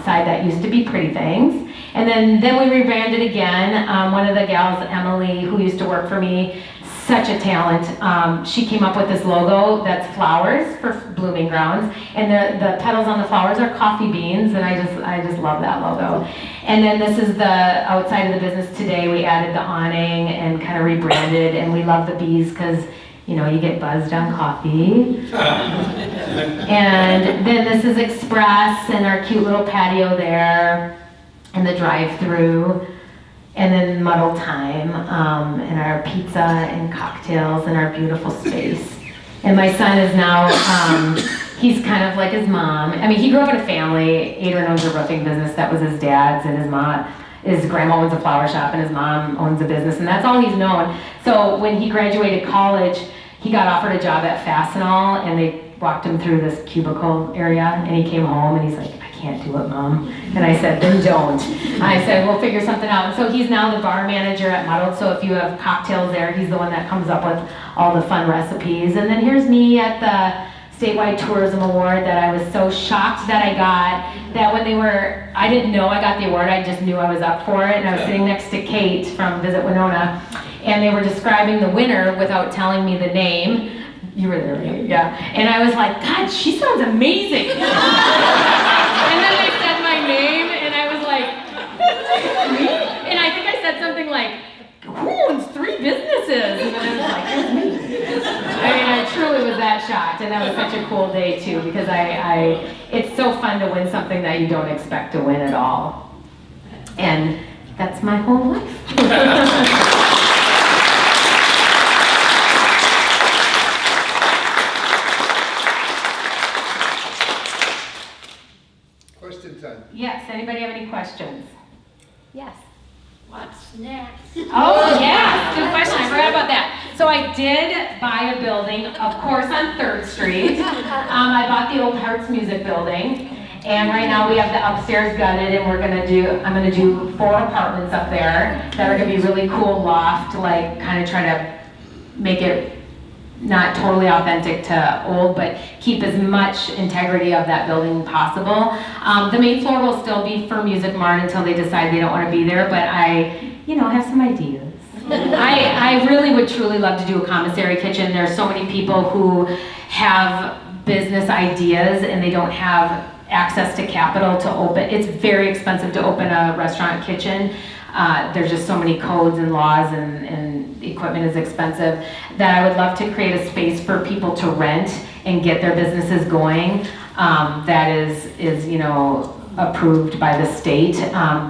side that used to be Pretty Things. And then we rebranded again. One of the gals, Emily, who used to work for me, such a talent. She came up with this logo that's flowers for blooming grounds, and the petals on the flowers are coffee beans, and I just love that logo. And then this is the outside of the business today. We added the awning and kind of rebranded, and we love the bees because you get buzzed on coffee. And then this is Express and our cute little patio there, and the drive-through. And then Muddled Thyme, and our pizza and cocktails and our beautiful space. And my son is now, he's kind of like his mom. I mean, he grew up in a family. Adrian owns a roofing business that was his dad's, and his grandma owns a flower shop, and his mom owns a business, and that's all he's known. So when he graduated college, he got offered a job at Fastenal, and they walked him through this cubicle area, and he came home, and he's like, can't do it, Mom. And I said, then don't. I said, we'll figure something out. And so he's now the bar manager at Muddled, so if you have cocktails there, he's the one that comes up with all the fun recipes. And then here's me at the Statewide Tourism Award that I was so shocked that I got, that when I didn't know I got the award, I just knew I was up for it. And I was sitting next to Kate from Visit Winona, and they were describing the winner without telling me the name. You were there, right? Yeah. And I was like, God, she sounds amazing. And then they said my name, and I was like, me? And I think I said something like, who owns 3 businesses? And then I was like, that's me. I mean, I truly was that shocked, and that was such a cool day too, because it's so fun fun to win something that you don't expect to win at all. And that's my whole life. Question time. Yes, anybody have any questions? Yes. What's next? Oh, yeah, good question, I forgot about that. So I did buy a building, of course, on 3rd Street. I bought the old Hearts Music Building, and right now we have the upstairs gutted, and I'm gonna do 4 apartments up there that are gonna be really cool loft, like, kind of try to make it not totally authentic to old, but keep as much integrity of that building possible. The main floor will still be for Music Mart until they decide they don't want to be there, but I, have some ideas. I really would truly love to do a commissary kitchen. There's so many people who have business ideas and they don't have access to capital to open. It's very expensive to open a restaurant kitchen. There's just so many codes and laws and equipment is expensive that I would love to create a space for people to rent and get their businesses going that is approved by the state.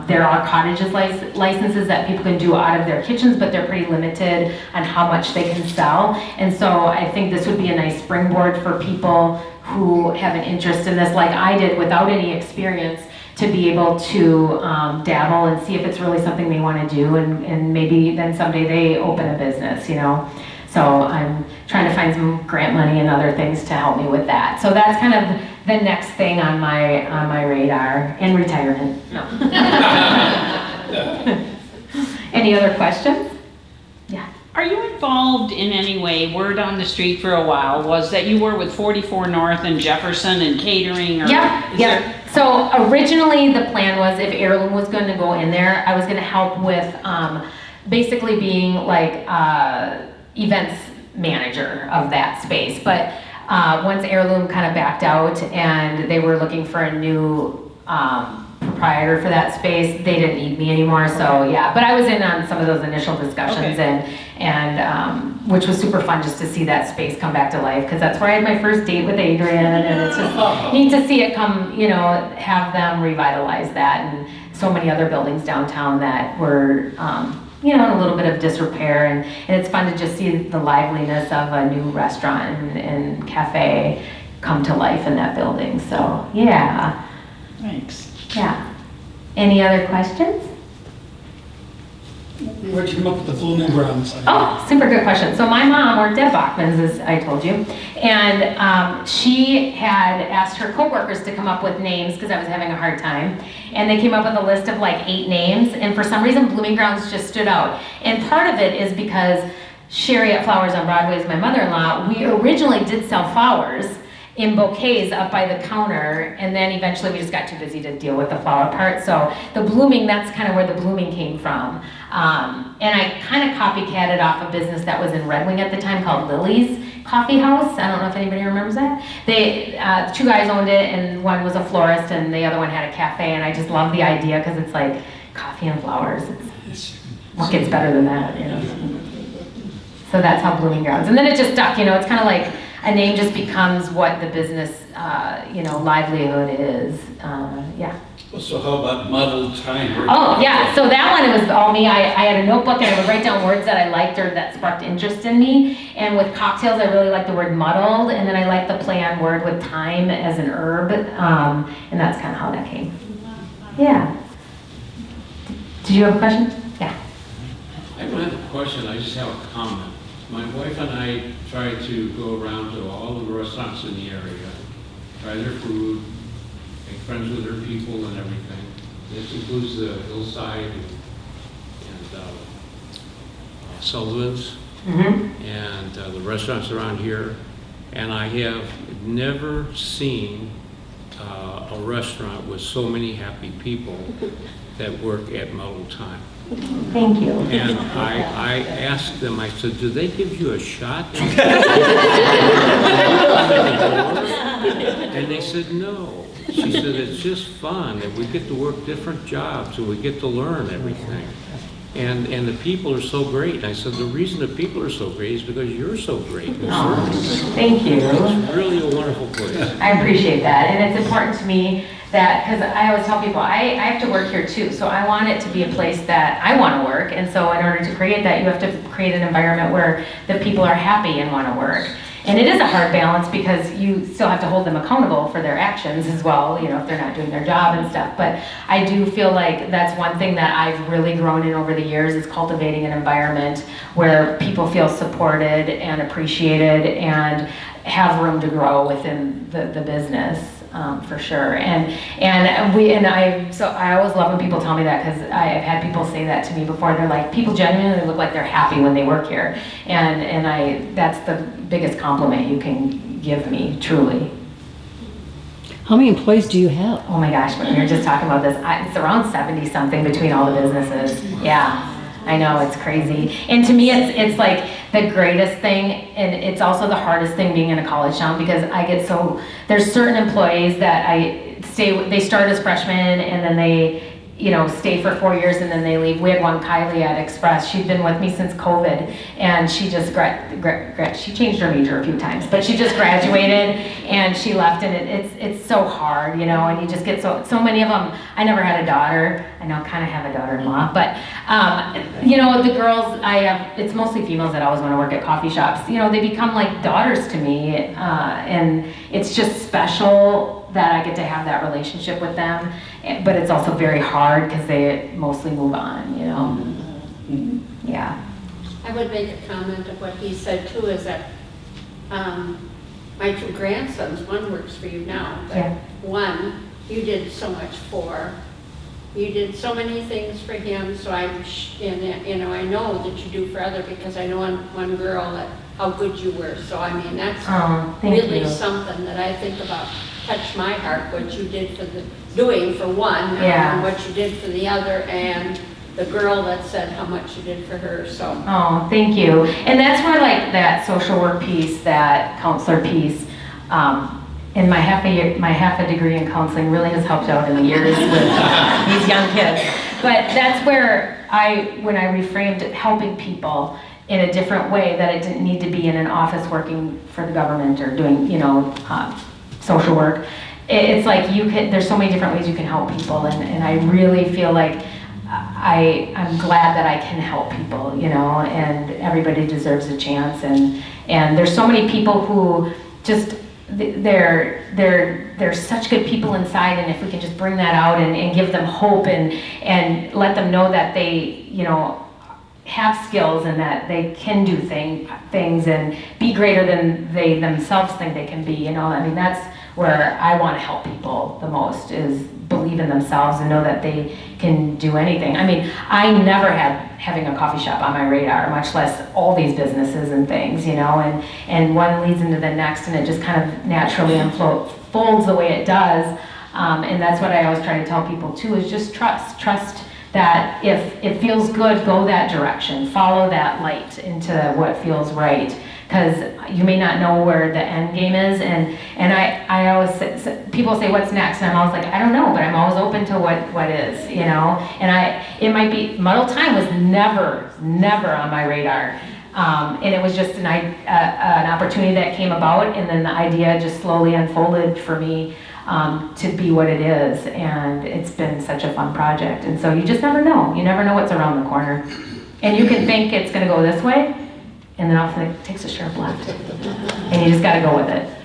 There are cottages licenses that people can do out of their kitchens, but they're pretty limited on how much they can sell. And so I think this would be a nice springboard for people who have an interest in this, like I did without any experience, to be able to dabble and see if it's really something they want to do, and maybe then someday they open a business, So I'm trying to find some grant money and other things to help me with that. So that's kind of the next thing on my radar, in retirement. No. Any other questions? Yeah. Are you involved in any way? Word on the street for a while was that you were with 44 North and Jefferson and catering. Or Yep. So originally the plan was if Heirloom was going to go in there, I was going to help with basically being like events manager of that space. But once Heirloom kind of backed out and they were looking for a new proprietor for that space, they didn't need me anymore. So yeah, but I was in on some of those initial discussions, and which was super fun just to see that space come back to life, because that's where I had my first date with Adrian, and it's just neat to see it come, have them revitalize that, and so many other buildings downtown that were in a little bit of disrepair, and it's fun to just see the liveliness of a new restaurant and cafe come to life in that building. So yeah. Thanks. Yeah. Any other questions? Where'd you come up with the blooming grounds? Oh, super good question. So my mom worked at Bachman's, as I told you, and she had asked her coworkers to come up with names because I was having a hard time, and they came up with a list of like 8 names, and for some reason Blooming Grounds just stood out. And part of it is because Sherry at Flowers on Broadway is my mother-in-law. We originally did sell flowers in bouquets up by the counter, and then eventually we just got too busy to deal with the flower part. So the blooming, that's kind of where the blooming came from. And I kind of copycatted off a business that was in Red Wing at the time called Lily's Coffee House. I don't know if anybody remembers that. They, 2 guys owned it, and one was a florist and the other one had a cafe, and I just love the idea because it's like coffee and flowers. What gets better than that, So that's how Blooming Grounds. And then it just stuck, it's kind of like a name just becomes what the business, livelihood is. Yeah. So how about Muddled, Thyme? Oh, yeah, so that one, it was all me. I had a notebook and I would write down words that I liked or that sparked interest in me. And with cocktails, I really like the word muddled, and then I like the play on word with thyme as an herb, and that's kind of how that came. Yeah. Did you have a question? Yeah. I don't have a question, I just have a comment. My wife and I try to go around to all the restaurants in the area, try their food, make friends with their people and everything. This includes the Hillside and Sullivan's and the restaurants around here. And I have never seen a restaurant with so many happy people that work at Muddled Thyme. Thank you. And I asked them, I said, do they give you a shot? And they said, no. She said, it's just fun, and we get to work different jobs, and we get to learn everything. And the people are so great. And I said, the reason the people are so great is because you're so great. Thank you. It's really a wonderful place. I appreciate that, and it's important to me that, because I always tell people, I have to work here too, so I want it to be a place that I want to work, and so in order to create that, you have to create an environment where the people are happy and want to work. And it is a hard balance because you still have to hold them accountable for their actions as well, you know, if they're not doing their job and stuff. But I do feel like that's one thing that I've really grown in over the years, is cultivating an environment where people feel supported and appreciated and have room to grow within the business. For sure, and I always love when people tell me that, because I've had people say that to me before. They're like, people genuinely look like they're happy when they work here, and that's the biggest compliment you can give me, truly. How many employees do you have? Oh my gosh, when we were just talking about this, it's around 70 something between all the businesses. Yeah. I know, it's crazy. And to me, it's like the greatest thing, and it's also the hardest thing being in a college town, because there's certain employees that they start as freshmen and then they, you know, stay for 4 years and then they leave. We had one, Kylie at Express. She'd been with me since COVID, and she just she changed her major a few times, but she just graduated and she left, and it's so hard, you know, and you just get so many of them. I never had a daughter. I now kind of have a daughter-in-law, but you know, the girls it's mostly females that always want to work at coffee shops. You know, they become like daughters to me, and it's just special that I get to have that relationship with them, but it's also very hard because they mostly move on, you know. Yeah. I would make a comment of what he said too, is that my two grandsons, one works for you now, but Yeah. one you did so much for. You did so many things for him, so I know that you do for other, because I know one girl that how good you were. So I mean, that's really something that I think about. Touched my heart, what you did doing for one, and what you did for the other, and the girl that said how much you did for her. So. Oh, thank you. And that's where like that social work piece, that counselor piece, and my half a degree in counseling really has helped out in the years with these young kids. But that's where when I reframed it, helping people in a different way, that it didn't need to be in an office working for the government or doing, you know, social work. It's like there's so many different ways you can help people, and I really feel like I'm glad that I can help people, you know, and everybody deserves a chance, and there's so many people who just, they're such good people inside, and if we can just bring that out and give them hope and let them know that they, you know, have skills and that they can do things and be greater than they themselves think they can be, you know. I mean, that's where I want to help people the most, is believe in themselves and know that they can do anything. I mean, I never had having a coffee shop on my radar, much less all these businesses and things, you know, and one leads into the next, and it just kind of naturally unfolds the way it does. And that's what I always try to tell people too, is just trust that if it feels good, go that direction, follow that light into what feels right, because you may not know where the end game is, and I always say, people say what's next, and I'm always like, I don't know, but I'm always open to what is, you know. And it might be, Muddled Thyme was never on my radar, and it was just an opportunity that came about, and then the idea just slowly unfolded for me to be what it is, and it's been such a fun project. And so you just never know. You never know what's around the corner. And you can think it's going to go this way, and then all of a sudden it takes a sharp left. And you just got to go with it.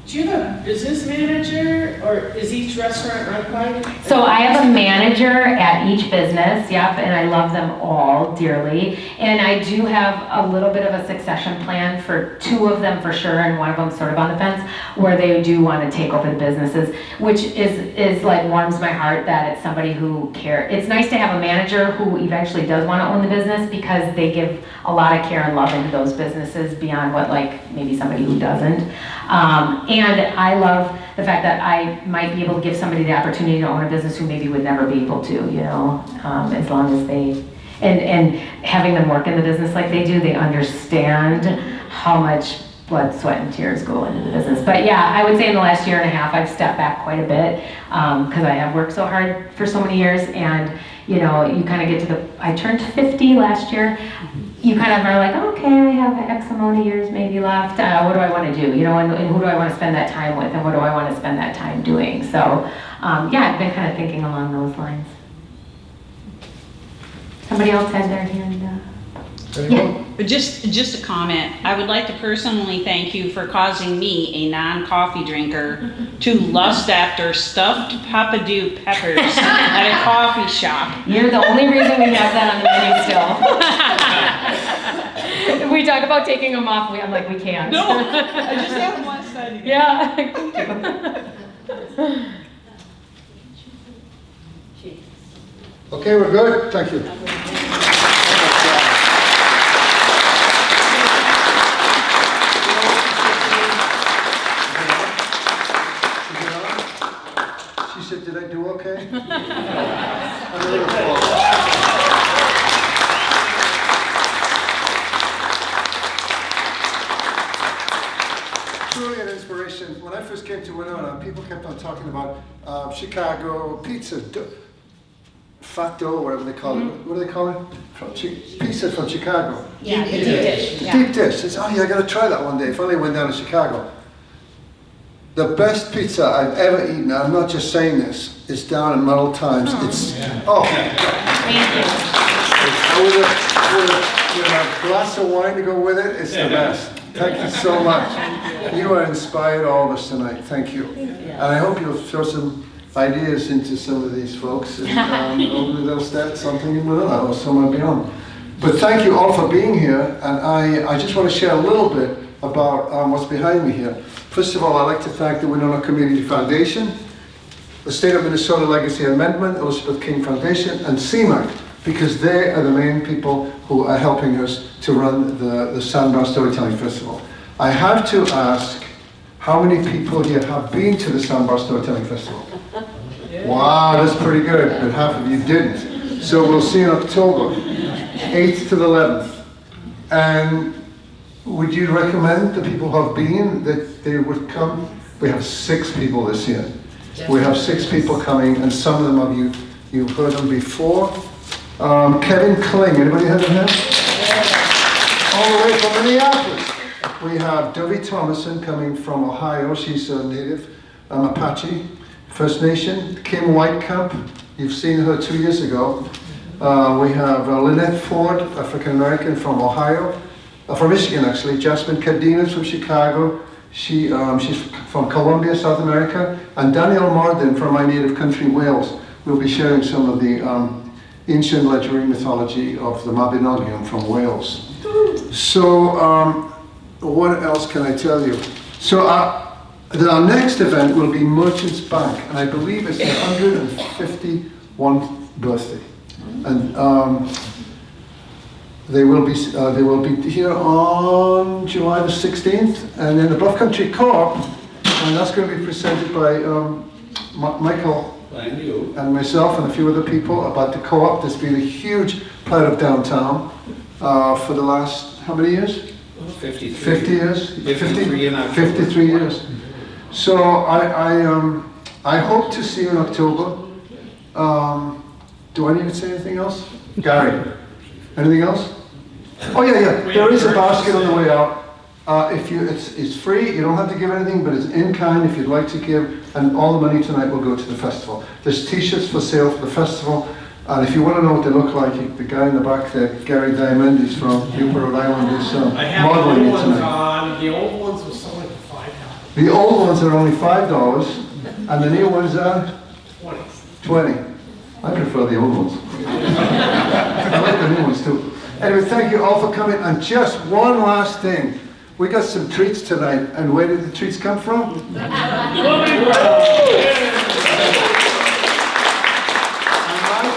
Do you have a business manager, or is each restaurant run by? So I have a manager at each business, yep, and I love them all dearly. And I do have a little bit of a succession plan for two of them for sure, and one of them sort of on the fence, where they do want to take over the businesses, which is like warms my heart that it's somebody who cares. It's nice to have a manager who eventually does want to own the business, because they give a lot of care and love into those businesses beyond what like maybe somebody who doesn't. And I love the fact that I might be able to give somebody the opportunity to own a business who maybe would never be able to, you know, as long as they, and having them work in the business like they do, they understand how much blood, sweat, and tears go into the business. But yeah, I would say in the last year and a half, I've stepped back quite a bit because I have worked so hard for so many years. And you know, you kind of get to I turned 50 last year. You kind of are like, okay, I have X amount of years maybe left. What do I want to do? You know, and who do I want to spend that time with, and what do I want to spend that time doing? So yeah, I've been kind of thinking along those lines. Somebody else had their hand up. Yeah. But just a comment, I would like to personally thank you for causing me, a non-coffee drinker, to lust after stuffed papadoo peppers at a coffee shop. You're the only reason we have that on the menu still. We talk about taking them off, I'm like, we can't. No, I just have one side. Yeah. Okay, we're good, thank you. She said, did I do okay? I'm a little full. Truly an inspiration. When I first came to Winona, people kept on talking about Chicago pizza, fat dough, whatever they call it. What do they call it? Pizza from Chicago. Yeah, the deep dish. The deep dish. It's, oh yeah, I got to try that one day. Finally went down to Chicago. The best pizza I've ever eaten, I'm not just saying this, is down in Muddled Thyme. It's, oh. Thank you. With a glass of wine to go with it, it's the best. Thank you so much. You are inspired all of us tonight. Thank you. And I hope you'll throw some ideas into some of these folks, and hopefully they'll start something in Winona or somewhere beyond. But thank you all for being here, and I just want to share a little bit about what's behind me here. First of all, I'd like to thank the Winona Community Foundation, the State of Minnesota Legacy Amendment, Elizabeth King Foundation, and CMAC, because they are the main people who are helping us to run the Sandbar Storytelling Festival. I have to ask, how many people here have been to the Sandbar Storytelling Festival? Wow, that's pretty good, but half of you didn't. So we'll see in October, 8th to the 11th. And would you recommend the people who have been that they would come? We have 6 people this year. We have 6 people coming, and some of them of you've heard them before. Kevin Kling, anybody heard of him? All the way from Minneapolis. We have Dovie Thomason coming from Ohio. She's a native Apache First Nation. Kim Whitecamp, you've seen her 2 years ago. We have Lynette Ford, African American from Ohio. From Michigan, actually. Jasmine Cardenas from Chicago. She's from Colombia, South America. And Danielle Morden from my native country, Wales. We'll be sharing some of the ancient legendary mythology of the Mabinogion from Wales. So, what else can I tell you? So, our next event will be Merchants Bank, and I believe it's the 151st birthday. And they will be here on July the 16th, and then the Bluff Country Co-op, and that's going to be presented by Michael and myself and a few other people about the co-op that's been a huge part of downtown for the last, how many years? 53. 50 years? 53 in October. 53 years. So I hope to see you in October. Do I need to say anything else? Gary, anything else? Oh yeah, there is a basket on the way out. It's free, you don't have to give anything, but it's in kind if you'd like to give, and all the money tonight will go to the festival. There's t-shirts for sale for the festival, and if you want to know what they look like, the guy in the back there, Gary Diamond, he's from Newport, Rhode Island, is modeling it tonight. The old ones were selling for $5. The old ones are only $5, and the new ones are? 20. I prefer the old ones. I like the new ones too. Anyway, thank you all for coming, and just one last thing. We got some treats tonight, and where did the treats come from? And my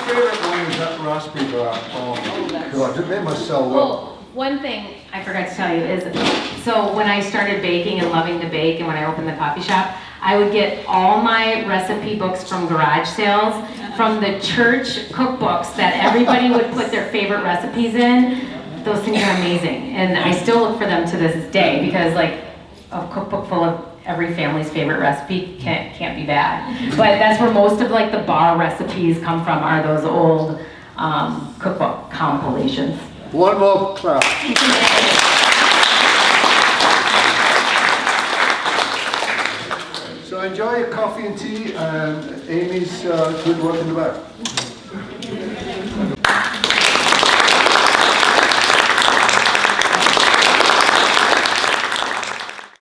favorite one is that raspberry bar. Oh my God, it made my cell well. Well, one thing I forgot to tell you is, so when I started baking and loving to bake, and when I opened the coffee shop, I would get all my recipe books from garage sales, from the church cookbooks that everybody would put their favorite recipes in. those things are amazing. And I still look for them to this day because like a cookbook full of every family's favorite recipe can't be bad. But that's where most of like the bar recipes come from, are those old cookbook compilations. One more clap. So enjoy your coffee and tea, and Amy's good work in the back.